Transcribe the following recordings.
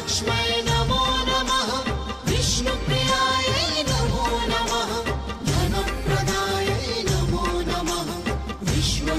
महालक्ष्म्यै नमो नमः विष्णुप्रियायै नमो नमः धनप्रदायै नमो नमः विश्वजनन्यै नमो नमः।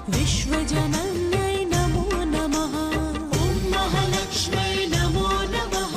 विश्वजनन्यै नमो नमः। ॐ महालक्ष्म्यै नमो नमः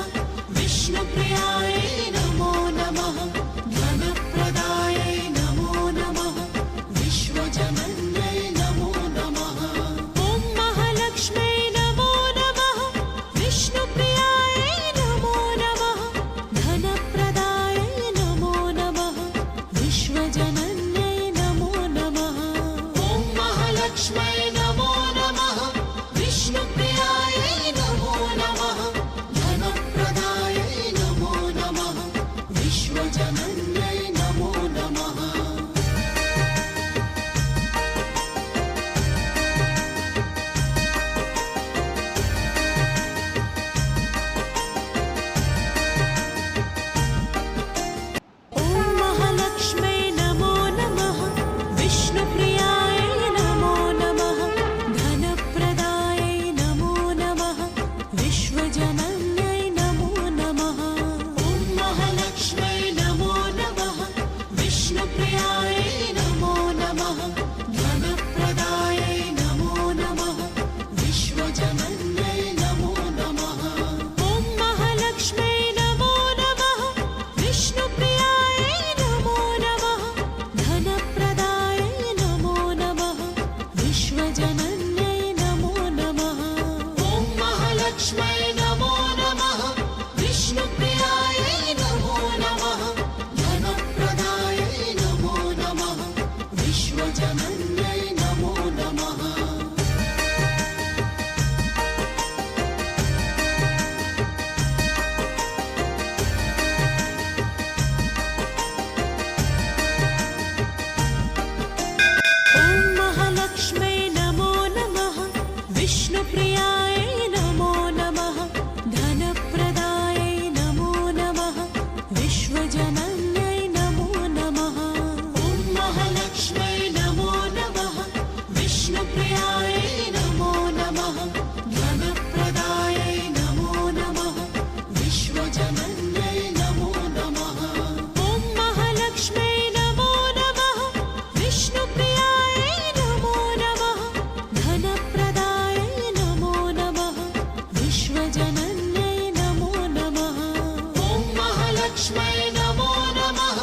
महालक्ष्मै नमो नमः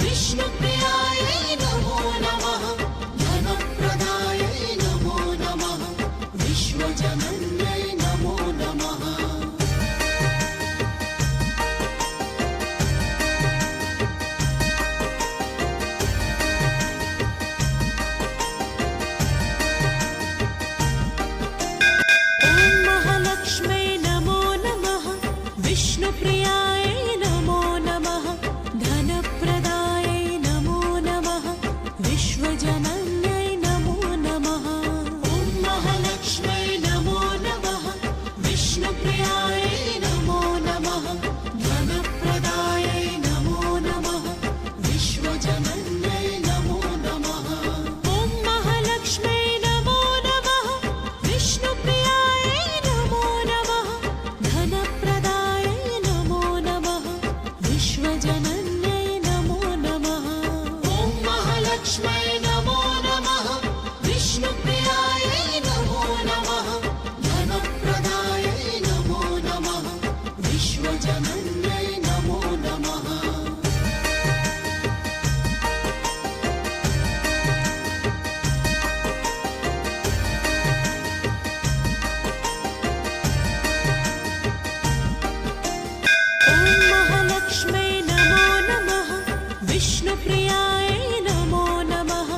विष्णुप्रियायै नमो नमः धनप्रदायै नमो नमः विश्वजनन्यै नमो नमः विष्णुप्रियायै नमो नमः धनप्रदायै नमो नमः विश्वजनन्यै नमो नमः ॐ महालक्ष्मै नमो नमः विष्णुप्रियायै नमो नमः धनप्रदायै नमो नमः विश्वजनन्यै नमो नमः ॐ महालक्ष्मै नमो नमः विष्णुप्रियायै नमो नमः धनप्रदायै नमो नमः विश्वजनन्यै नमो नमः ॐ महालक्ष्मै नमो नमः विष्णुप्रियायै नमो नमः धनप्रदायै नमो नमः विश्वजनन्यै नमो नमः ॐ महालक्ष्मै नमो नमः विष्णुप्रियायै नमो नमः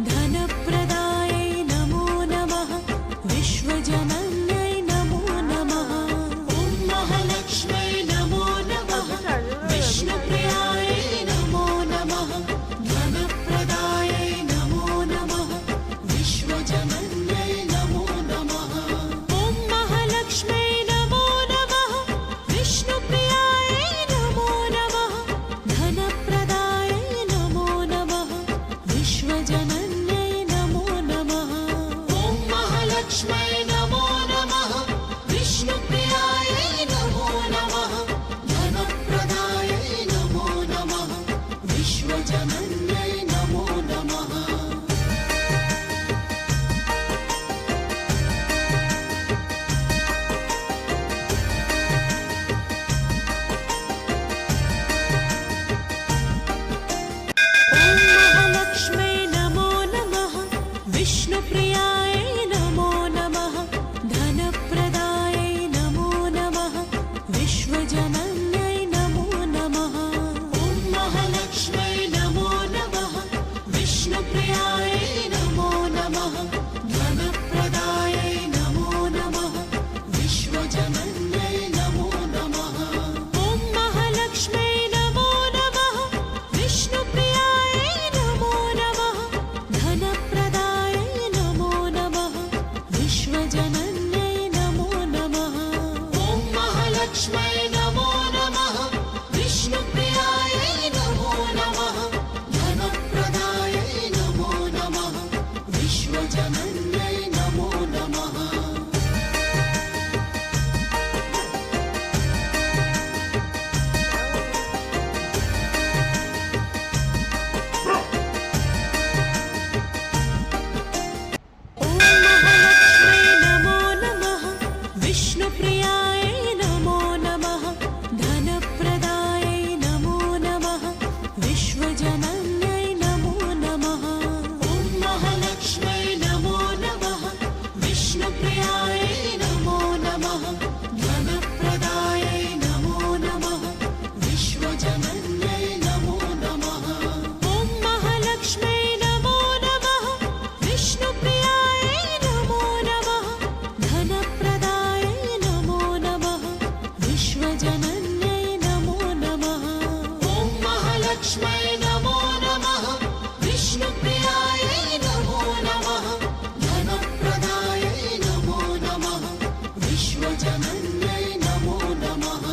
धनप्रदायै नमो नमः विश्वजनन्यै नमो नमः ॐ महालक्ष्मै नमो नमः विष्णुप्रियायै नमो नमः धनप्रदायै नमो नमः विश्वजनन्यै नमो नमः ॐ महालक्ष्मै नमो नमः विष्णुप्रियायै नमो नमः धनप्रदायै नमो नमः विश्वजनन्यै नमो नमः ॐ महालक्ष्मै नमो नमः विष्णुप्रियायै नमो नमः धनप्रदायै नमो नमः विश्वजनन्यै नमो नमः ॐ महालक्ष्मै नमो नमः विष्णुप्रियायै नमो नमः धनप्रदायै नमो नमः विश्वजनन्यै नमो नमः ॐ महालक्ष्मै नमो नमः विष्णुप्रियायै नमो नमः धनप्रदायै नमो नमः विश्वजनन्यै नमो नमः ॐ महालक्ष्मै नमो नमः विष्णुप्रियायै नमो नमः धनप्रदायै नमो नमः विश्वजनन्यै नमो नमः ॐ महालक्ष्मै नमो नमः विष्णुप्रियायै नमो नमः धनप्रदायै नमो नमः विश्वजनन्यै नमो नमः ॐ महालक्ष्मै नमो नमः विष्णुप्रियायै नमो नमः धनप्रदायै नमो नमः विश्वजनन्यै नमो नमः ॐ महालक्ष्मै नमो नमः विष्णुप्रियायै नमो नमः धनप्रदायै नमो नमः विश्वजनन्यै नमो नमः ॐ महालक्ष्मै नमो नमः विष्णुप्रियायै नमो नमः धनप्रदायै नमो नमः विश्वजनन्यै नमो नमः ॐ महालक्ष्मै नमो नमः विष्णुप्रियायै नमो नमः धनप्रदायै नमो नमः विश्वजनन्यै नमो नमः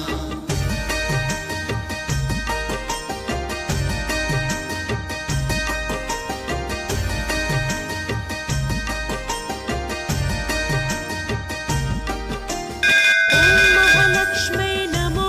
ॐ महालक्ष्मै नमो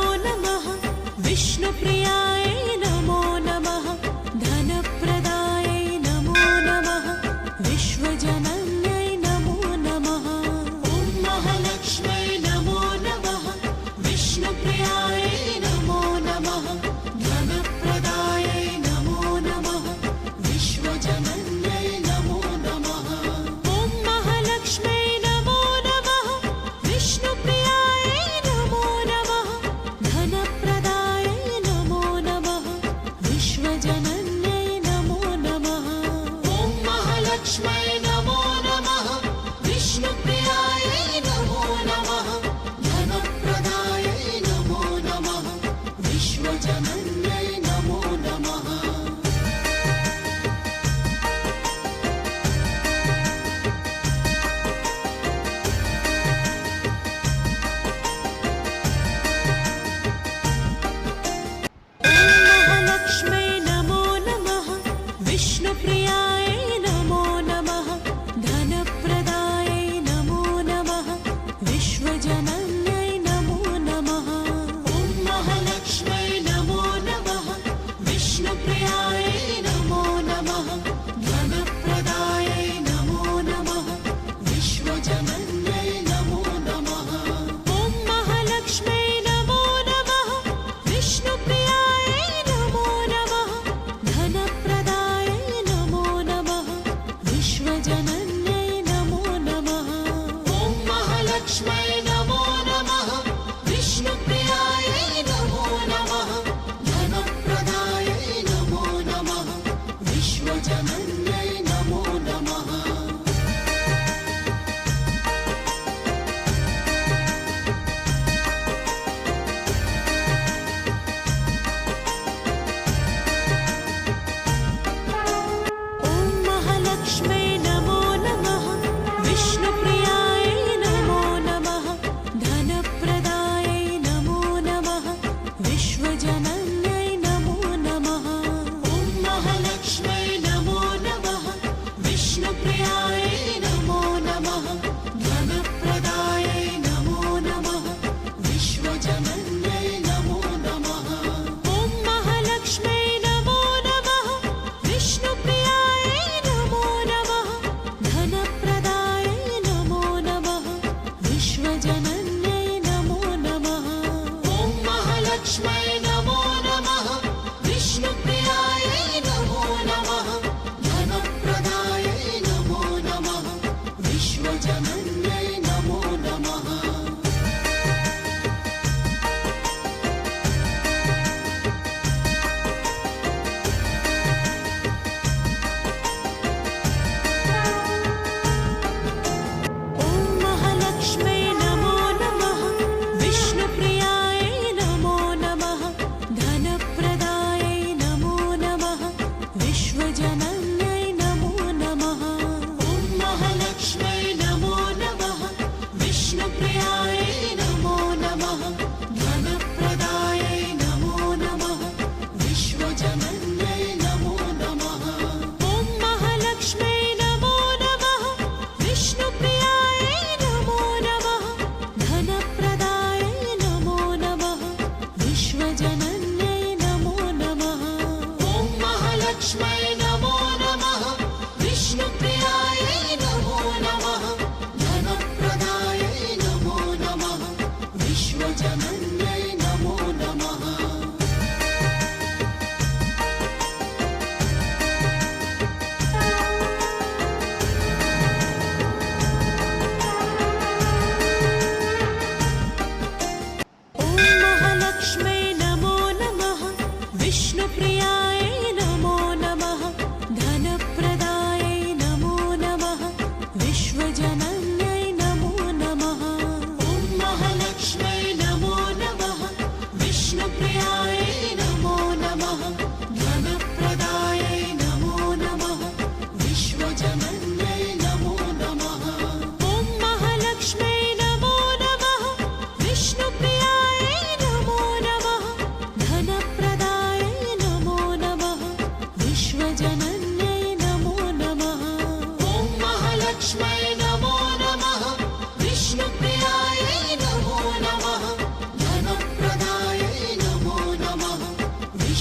महालक्ष्म्यै नमो नमः विष्णुप्रियायै नमो नमः धनप्रदायै नमो नमः विश्वजनन्यै नमो नमः ॐ महालक्ष्म्यै नमो नमः विष्णुप्रियायै नमो नमः धनप्रदायै नमो नमः विश्वजनन्यै नमो नमः ॐ महालक्ष्म्यै नमो नमः विष्णुप्रियायै नमो नमः धनप्रदायै नमो नमः विश्वजनन्यै नमो नमः ॐ महालक्ष्म्यै नमो नमः विष्णुप्रियायै नमो नमः धनप्रदायै नमो नमः विश्वजनन्यै नमो नमः ॐ महालक्ष्म्यै नमो नमः विष्णुप्रियायै नमो नमः धनप्रदायै नमो नमः विश्वजनन्यै नमो नमः ॐ महालक्ष्म्यै नमो नमः विष्णुप्रियायै नमो नमः धनप्रदायै नमो नमः विश्वजनन्यै नमो नमः ॐ महालक्ष्म्यै नमो नमः विष्णुप्रियायै नमो नमः धनप्रदायै नमो नमः विश्वजनन्यै नमो नमः ॐ महालक्ष्म्यै नमो नमः विष्णुप्रियायै नमो नमः धनप्रदायै नमो नमः विश्वजनन्यै नमो नमः ॐ महालक्ष्म्यै नमो नमः विष्णुप्रियायै नमो नमः धनप्रदायै नमो नमः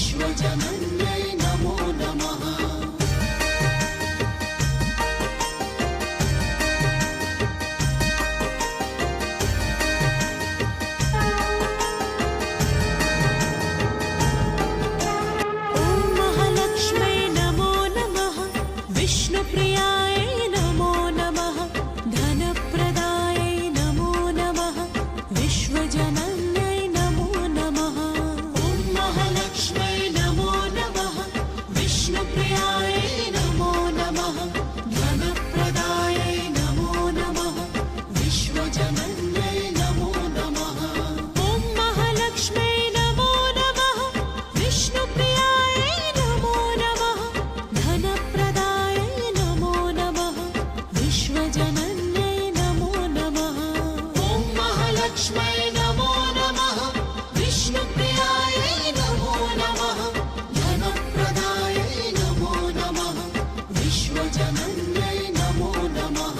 विश्वजनन्यै नमो नमः ॐ महालक्ष्म्यै नमो नमः विष्णुप्रियायै नमो नमः धनप्रदायै नमो नमः विश्वजनन्यै नमो नमः ॐ महालक्ष्म्यै नमो नमः विष्णुप्रियायै नमो नमः धनप्रदायै नमो नमः विश्वजनन्यै नमो नमः ॐ महालक्ष्म्यै नमो नमः विष्णुप्रियायै नमो नमः धनप्रदायै नमो नमः विश्वजनन्यै नमो नमः ॐ महालक्ष्म्यै नमो नमः विष्णुप्रियायै नमो नमः धनप्रदायै नमो नमः विश्वजनन्यै नमो नमः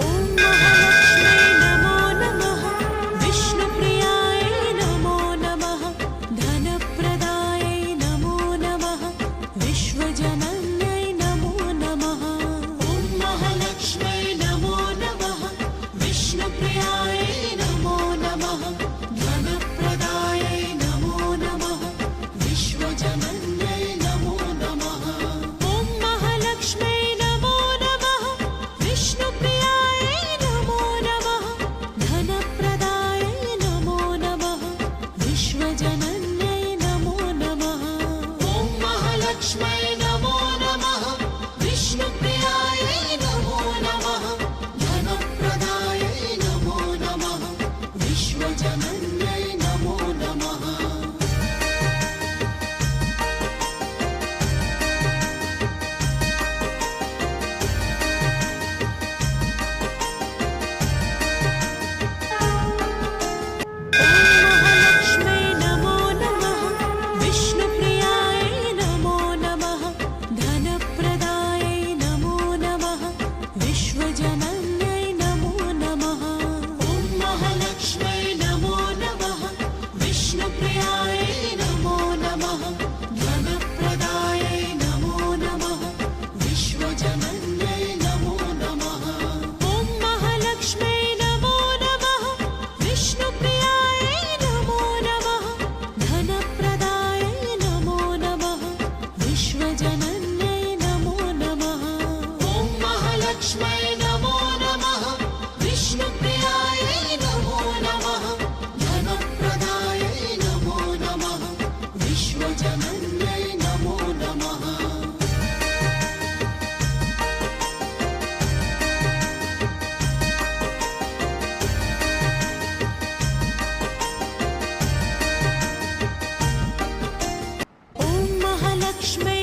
ॐ महालक्ष्म्यै नमो नमः विष्णुप्रियायै नमो नमः धनप्रदायै नमो नमः विश्वजनन्यै नमो नमः ॐ महालक्ष्म्यै नमो नमः विष्णुप्रियायै नमो नमः धनप्रदायै नमो नमः विश्वजनन्यै नमो नमः ॐ महालक्ष्म्यै नमो नमः विष्णुप्रियायै नमो नमः धनप्रदायै नमो नमः विश्वजनन्यै नमो नमः ॐ महालक्ष्म्यै नमो नमः विष्णुप्रियायै नमो नमः धनप्रदायै नमो नमः विश्वजनन्यै नमो नमः ॐ महालक्ष्म्यै नमो नमः विष्णुप्रियायै नमो नमः सर्वजनन्यै नमो नमः ॐ महालक्ष्म्यै